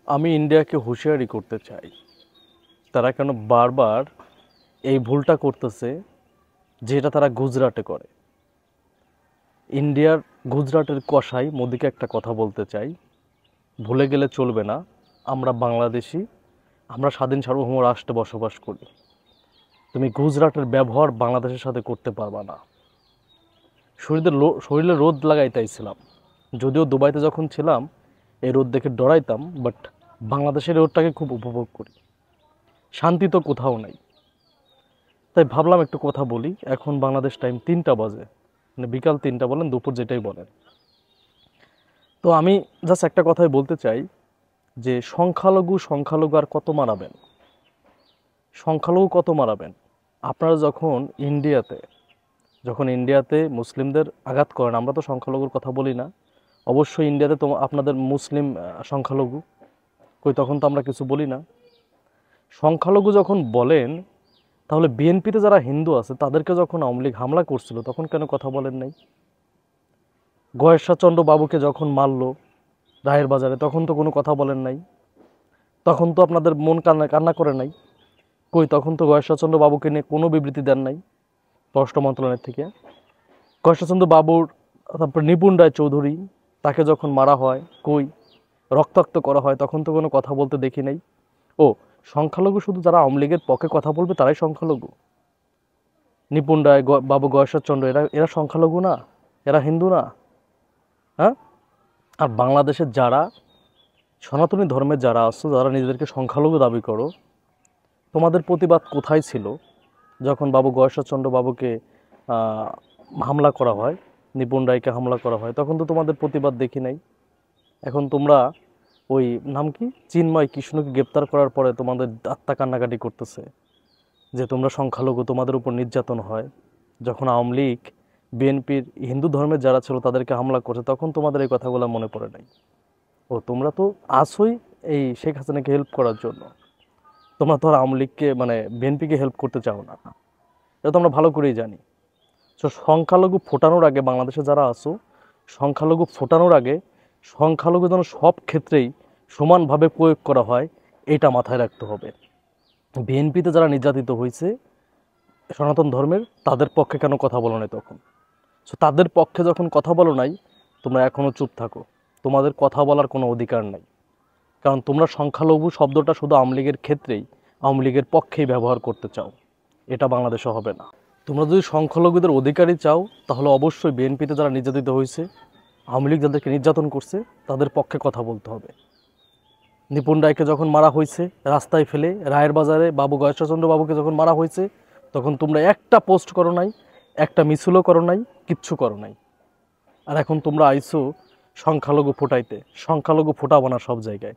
আমি ইন্ডিয়াকে হুঁশিয়ারি করতে চাই, তারা কেন বারবার এই ভুলটা করতেছে যেটা তারা গুজরাটে করে। ইন্ডিয়ার গুজরাটের কসাই মোদিকে একটা কথা বলতে চাই, ভুলে গেলে চলবে না, আমরা বাংলাদেশি, আমরা স্বাধীন সার্বভৌম রাষ্ট্রে বসবাস করি। তুমি গুজরাটের ব্যবহার বাংলাদেশের সাথে করতে পারবা না। শরীরে রোদ লাগাইতেছিলাম, যদিও দুবাইতে যখন ছিলাম এই রোদ দেখে ডরাইতাম, বাট বাংলাদেশের রোদটাকে খুব উপভোগ করি। শান্তি তো কোথাও নাই, তাই ভাবলাম একটু কথা বলি। এখন বাংলাদেশ টাইম 3টা বাজে, মানে বিকাল 3টা বলেন, দুপুর যেটাই বলেন। তো আমি জাস্ট একটা কথাই বলতে চাই যে সংখ্যালঘু সংখ্যালঘু আর কত মারাবেন, সংখ্যালঘু কত মারাবেন। আপনারা যখন ইন্ডিয়াতে মুসলিমদের আঘাত করেন, আমরা তো সংখ্যালঘুর কথা বলি না, অবশ্যই ইন্ডিয়াতে তো আপনাদের মুসলিম সংখ্যালঘু, কই তখন তো আমরা কিছু বলি না। সংখ্যালঘু যখন বলেন, তাহলে বিএনপিতে যারা হিন্দু আছে তাদেরকে যখন আওয়ামী লীগ হামলা করছিল তখন কেন কথা বলেন নাই? গয়েশ্বরচন্দ্র বাবুকে যখন মারলো রায়ের বাজারে তখন তো কোনো কথা বলেন নাই, তখন তো আপনাদের মন কান্না কান্না করে নাই। কই তখন তো গয়েশ্বরচন্দ্র বাবুকে নিয়ে কোনো বিবৃতি দেন নাই পররাষ্ট্র মন্ত্রণালয় থেকে। গয়েশ্বরচন্দ্র বাবুর, তারপর নিপুণ রায় চৌধুরী, তাকে যখন মারা হয়, কই রক্তাক্ত করা হয়, তখন তো কোনো কথা বলতে দেখি নাই। ও, সংখ্যালঘু শুধু যারা আওয়ামী লীগের পক্ষে কথা বলবে তারাই সংখ্যালঘু? নিপুণ রায়, বাবু গয়েশ্বরচন্দ্র, এরা এরা সংখ্যালঘু না? এরা হিন্দু না? হ্যাঁ? আর বাংলাদেশের যারা সনাতনী ধর্মের যারা আছো, যারা নিজেদেরকে সংখ্যালঘু দাবি করো, তোমাদের প্রতিবাদ কোথায় ছিল যখন বাবু গয়েশ্বরচন্দ্র বাবুকে হামলা করা হয়, নিপুণ রায়কে হামলা করা হয়, তখন তো তোমাদের প্রতিবাদ দেখি নাই। এখন তোমরা ওই নাম কি চিন্ময় কৃষ্ণকে গ্রেপ্তার করার পরে তোমাদের আত্মা কান্নাকাটি করতেছে যে তোমরা সংখ্যালঘু, তোমাদের উপর নির্যাতন হয়। যখন আওয়ামী লীগ বিএনপির হিন্দু ধর্মের যারা ছিল তাদেরকে হামলা করছে, তখন তোমাদের এই কথাগুলো মনে পড়ে নাই। ও, তোমরা তো আসোই এই শেখ হাসিনাকে হেল্প করার জন্য, তোমরা তো আর আওয়ামী লীগকে মানে বিএনপিকে হেল্প করতে চাও না, এটা তো আমরা ভালো করেই জানি। তো সংখ্যালঘু ফোটানোর আগে, বাংলাদেশে যারা আসো, সংখ্যালঘু ফোটানোর আগে সংখ্যালঘু যেন সব ক্ষেত্রেই সমানভাবে প্রয়োগ করা হয়, এটা মাথায় রাখতে হবে। বিএনপিতে যারা নির্যাতিত হয়েছে সনাতন ধর্মের, তাদের পক্ষে কেন কথা বলো নাই তখন? সো তাদের পক্ষে যখন কথা বলো নাই, তোমরা এখনও চুপ থাকো, তোমাদের কথা বলার কোনো অধিকার নাই। কারণ তোমরা সংখ্যালঘু শব্দটা শুধু আওয়ামী লীগের ক্ষেত্রেই, আওয়ামী লীগের পক্ষেই ব্যবহার করতে চাও, এটা বাংলাদেশে হবে না। তোমরা যদি সংখ্যালঘুদের অধিকারই চাও, তাহলে অবশ্যই বিএনপিতে যারা নির্যাতিত হয়েছে, আওয়ামী লীগ যাদেরকে নির্যাতন করছে, তাদের পক্ষে কথা বলতে হবে। নিপুণ রায়কে যখন মারা হয়েছে রাস্তায় ফেলে, রায়ের বাজারে বাবু গয়েশ্বরচন্দ্র বাবুকে যখন মারা হয়েছে, তখন তোমরা একটা পোস্ট করো নাই, একটা মিছিলও করো নাই, কিচ্ছু করো নাই। আর এখন তোমরা আইছো সংখ্যালঘু ফোটাইতে। সংখ্যালঘু ফোটাবো না সব জায়গায়।